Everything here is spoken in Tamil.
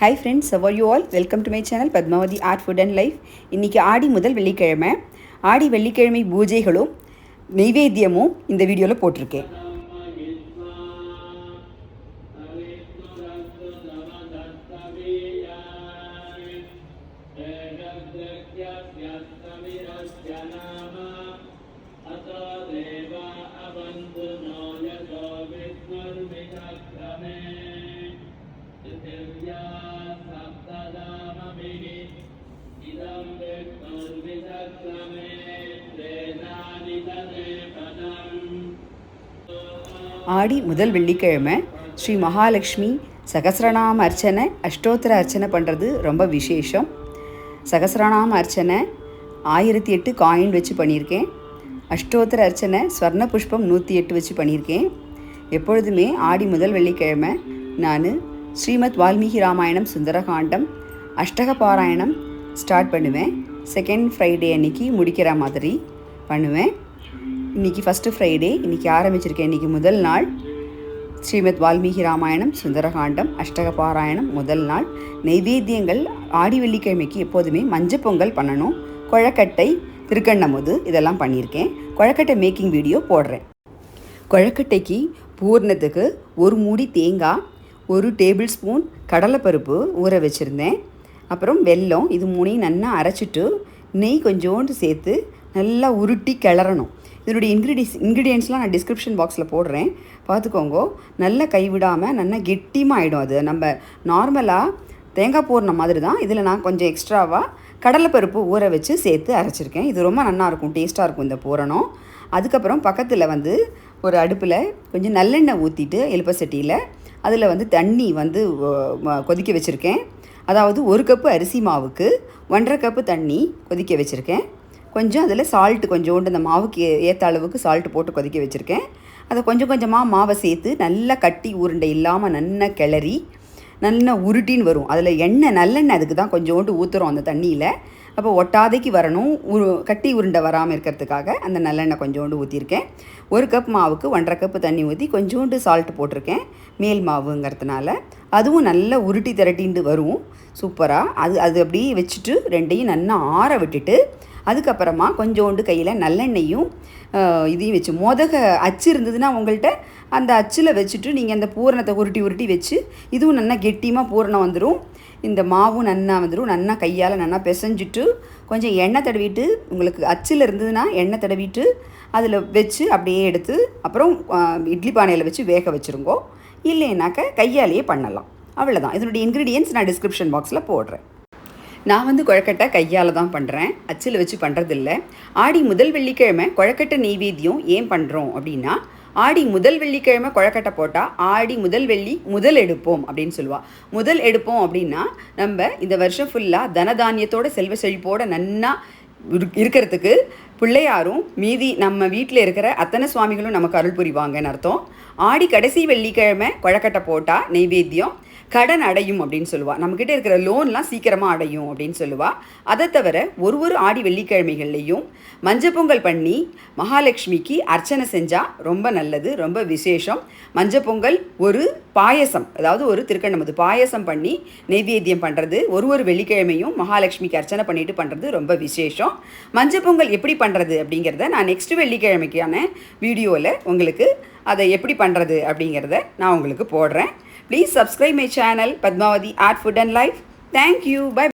Hi friends, how are you all? Welcome to my channel Padmavati Art Food and Life. இன்னைக்கு ஆடி முதல் வெள்ளிக்கிழமை. ஆடி வெள்ளிக்கிழமை பூஜைகளும் நைவேத்தியமும் இந்த வீடியோல போட்டிருக்கேன். ஆடி முதல் வெள்ளிக்கிழமை ஸ்ரீ மகாலட்சுமி சகஸ்ரநாம அர்ச்சனை அஷ்டோத்திர அர்ச்சனை பண்ணுறது ரொம்ப விசேஷம். சகஸ்ரநாம அர்ச்சனை 1008 காயின் வச்சு பண்ணியிருக்கேன். அஷ்டோத்திர அர்ச்சனை ஸ்வர்ண புஷ்பம் 108 வச்சு பண்ணியிருக்கேன். எப்பொழுதுமே ஆடி முதல் வெள்ளிக்கிழமை நான் ஸ்ரீமத் வால்மீகி ராமாயணம் சுந்தரகாண்டம் அஷ்டக பாராயணம் ஸ்டார்ட் பண்ணுவேன். செகண்ட் ஃப்ரைடே அன்றைக்கி முடிக்கிற மாதிரி பண்ணுவேன். இன்றைக்கி ஃபஸ்ட்டு ஃப்ரைடே, இன்றைக்கி ஆரம்பிச்சிருக்கேன். இன்றைக்கி முதல் நாள் ஸ்ரீமத் வால்மீகி ராமாயணம் சுந்தரகாண்டம் அஷ்டக பாராயணம் முதல் நாள். நைவேத்தியங்கள் ஆடி வெள்ளிக்கிழமைக்கு எப்போதுமே மஞ்சள் பொங்கல் பண்ணணும். கொழக்கட்டை, திருக்கண்ணமுது இதெல்லாம் பண்ணியிருக்கேன். கொழக்கட்டை மேக்கிங் வீடியோ போடுறேன். கொழக்கட்டைக்கு பூர்ணத்துக்கு ஒரு மூடி தேங்காய், 1 டேபிள் ஸ்பூன் கடலைப்பருப்பு ஊற வச்சுருந்தேன். அப்புறம் வெல்லம், இது மூணையும் நல்லா அரைச்சிட்டு நெய் கொஞ்சோண்டு சேர்த்து நல்லா உருட்டி கிளறணும். இதனுடைய இன்க்ரீடியன்ஸ்லாம் நான் டிஸ்கிரிப்ஷன் பாக்ஸில் போடுறேன், பார்த்துக்கோங்க. நல்லா கைவிடாமல் நல்லா கெட்டியமாக ஆகிடும். அது நம்ம நார்மலாக தேங்காய் பூர்ண மாதிரி தான். இதில் நான் கொஞ்சம் எக்ஸ்ட்ராவாக கடலைப்பருப்பு ஊற வச்சு சேர்த்து அரைச்சிருக்கேன். இது ரொம்ப நல்லாயிருக்கும், டேஸ்ட்டாக இருக்கும் இந்த பூரணம். அதுக்கப்புறம் பக்கத்தில் ஒரு அடுப்பில் கொஞ்சம் நல்லெண்ணெய் ஊற்றிட்டு எலுப்ப சட்டியில் அதில் தண்ணி கொதிக்க வச்சுருக்கேன். அதாவது 1 கப்பு அரிசி மாவுக்கு 1.5 கப்பு தண்ணி கொதிக்க வச்சுருக்கேன். கொஞ்சம் அதில் சால்ட்டு கொஞ்சோண்டு இந்த மாவுக்கு ஏற்ற அளவுக்கு சால்ட்டு போட்டு கொதிக்க வச்சுருக்கேன். அதை கொஞ்சம் கொஞ்சமாக மாவை சேர்த்து நல்லா கட்டி உருண்டை இல்லாமல் நல்லா கிளறி நல்லா உருட்டின்னு வரும். அதில் நல்லெண்ணெய் அதுக்கு தான் கொஞ்சோண்டு ஊற்றுறோம் அந்த தண்ணியில். அப்போ ஒட்டாதைக்கு வரணும், கட்டி உருண்டை வராமல் இருக்கிறதுக்காக அந்த நல்லெண்ணெய் கொஞ்சோண்டு ஊற்றிருக்கேன். 1 கப் மாவுக்கு 1.5 கப்பு தண்ணி ஊற்றி கொஞ்சோண்டு சால்ட்டு போட்டிருக்கேன், மேல் மாவுங்கிறதுனால. அதுவும் நல்லா உருட்டி திரட்டிண்டு வரும் சூப்பராக. அது அப்படியே வச்சுட்டு ரெண்டையும் நல்லா ஆற விட்டுட்டு அதுக்கப்புறமா கொஞ்சோண்டு கையில் நல்லெண்ணெயும் இதையும் வச்சு மோதக அச்சு இருந்ததுன்னா உங்கள்கிட்ட அந்த அச்சில் வச்சுட்டு நீங்கள் அந்த பூரணத்தை உருட்டி வச்சு இதுவும் நல்லா கெட்டியமாக பூரணம் வந்துடும். இந்த மாவும் நல்லா வந்துடும். நல்லா கையால் நல்லா பிசைஞ்சிட்டு கொஞ்சம் எண்ணெய் தடவிட்டு, உங்களுக்கு அச்சில் இருந்ததுன்னா எண்ணெய் தடவிட்டு அதில் வச்சு அப்படியே எடுத்து அப்புறம் இட்லி பானையில் வச்சு வேக வச்சுருங்கோ. இல்லைனாக்க கையாலேயே பண்ணலாம். அவ்வளோதான். இதனுடைய இன்க்ரீடியன்ஸ் நான் டிஸ்கிரிப்ஷன் பாக்ஸில் போடுறேன். நான் கொழக்கட்டை கையால் தான் பண்ணுறேன், அச்சில் வச்சு பண்ணுறதில்ல. ஆடி முதல் வெள்ளிக்கிழமை கொழக்கட்டை நெய்வேத்தியம் ஏன் பண்ணுறோம் அப்படின்னா, ஆடி முதல் வெள்ளிக்கிழமை கொழக்கட்டை போட்டால் ஆடி முதல் வெள்ளி முதல் எடுப்போம் அப்படின்னு சொல்லுவாள். முதல் எடுப்போம் அப்படின்னா நம்ம இந்த வருஷம் ஃபுல்லாக தனதானியத்தோட செல்வ செழிப்போட நன்னா இருக்கிறதுக்கு பிள்ளையாரும் மீதி நம்ம வீட்டில் இருக்கிற அத்தனை சுவாமிகளும் நமக்கு அருள் புரிவாங்கன்னு அர்த்தம். ஆடி கடைசி வெள்ளிக்கிழமை கொழக்கட்டை போட்டால் நெய்வேத்தியம் கடன் அடையும் அப்படின்னு சொல்லுவாள். நம்மக்கிட்ட இருக்கிற லோன்லாம் சீக்கிரமாக அடையும் அப்படின்னு சொல்லுவாள். அதை தவிர ஒரு ஆடி வெள்ளிக்கிழமைகள்லேயும் மஞ்சள் பொங்கல் பண்ணி மகாலட்சுமிக்கு அர்ச்சனை செஞ்சால் ரொம்ப நல்லது, ரொம்ப விசேஷம். மஞ்சள் பொங்கல் ஒரு பாயசம், அதாவது ஒரு திருக்கண்ணமுது பாயசம் பண்ணி நெய்வேத்தியம் பண்ணுறது ஒரு வெள்ளிக்கிழமையும் மகாலட்சுமிக்கு அர்ச்சனை பண்ணிட்டு பண்ணுறது ரொம்ப விசேஷம். மஞ்சள் பொங்கல் எப்படி பண்ணுறது அப்படிங்கிறத நான் நெக்ஸ்ட் வெள்ளிக்கிழமைக்கான வீடியோவில் உங்களுக்கு அதை எப்படி பண்ணுறது அப்படிங்கிறத நான் உங்களுக்கு போடுறேன். Please subscribe my channel Padmavati Art Food and Life. Thank you. Bye.